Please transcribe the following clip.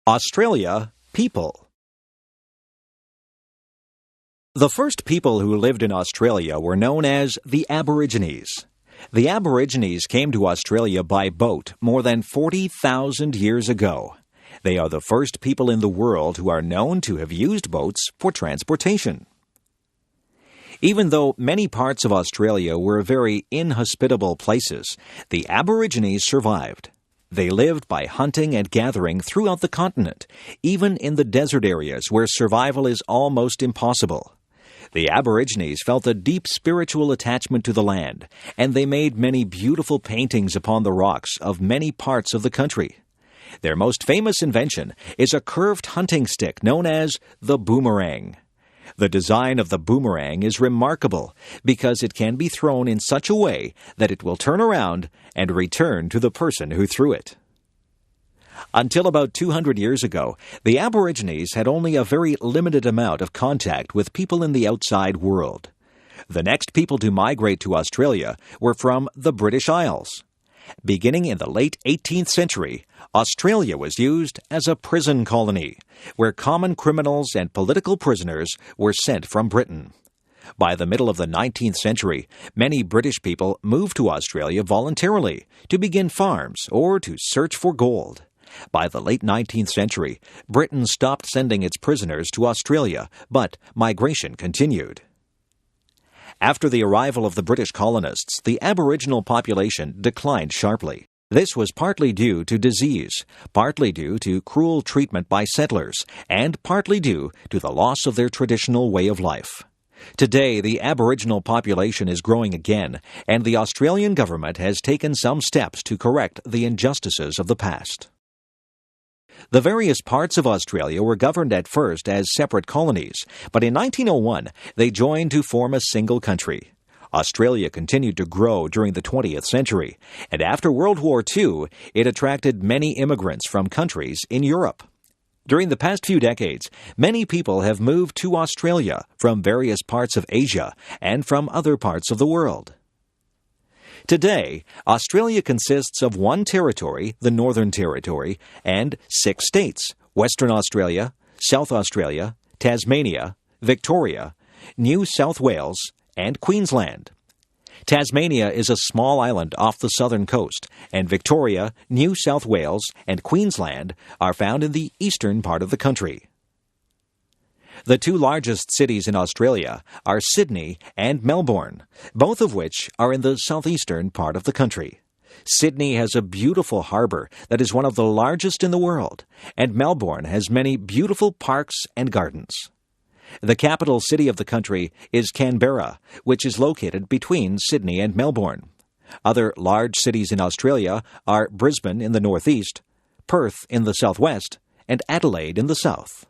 Australia, people. The first people who lived in Australia were known as the Aborigines. The Aborigines came to Australia by boat more than 40,000 years ago. They are the first people in the world who are known to have used boats for transportation. Even though many parts of Australia were very inhospitable places, the Aborigines survived. They lived by hunting and gathering throughout the continent, even in the desert areas where survival is almost impossible. The Aborigines felt a deep spiritual attachment to the land, and they made many beautiful paintings upon the rocks of many parts of the country. Their most famous invention is a curved hunting stick known as the boomerang. The design of the boomerang is remarkable because it can be thrown in such a way that it will turn around and return to the person who threw it. Until about 200 years ago, the Aborigines had only a very limited amount of contact with people in the outside world. The next people to migrate to Australia were from the British Isles. Beginning in the late 18th century, Australia was used as a prison colony, where common criminals and political prisoners were sent from Britain. By the middle of the 19th century, many British people moved to Australia voluntarily to begin farms or to search for gold. By the late 19th century, Britain stopped sending its prisoners to Australia, but migration continued. After the arrival of the British colonists, the Aboriginal population declined sharply. This was partly due to disease, partly due to cruel treatment by settlers, and partly due to the loss of their traditional way of life. Today, the Aboriginal population is growing again, and the Australian government has taken some steps to correct the injustices of the past. The various parts of Australia were governed at first as separate colonies, but in 1901 they joined to form a single country. Australia continued to grow during the 20th century, and after World War II, it attracted many immigrants from countries in Europe. During the past few decades, many people have moved to Australia from various parts of Asia and from other parts of the world. Today, Australia consists of one territory, the Northern Territory, and 6 states: Western Australia, South Australia, Tasmania, Victoria, New South Wales, and Queensland. Tasmania is a small island off the southern coast, and Victoria, New South Wales, and Queensland are found in the eastern part of the country. The 2 largest cities in Australia are Sydney and Melbourne, both of which are in the southeastern part of the country. Sydney has a beautiful harbour that is one of the largest in the world, and Melbourne has many beautiful parks and gardens. The capital city of the country is Canberra, which is located between Sydney and Melbourne. Other large cities in Australia are Brisbane in the northeast, Perth in the southwest, and Adelaide in the south.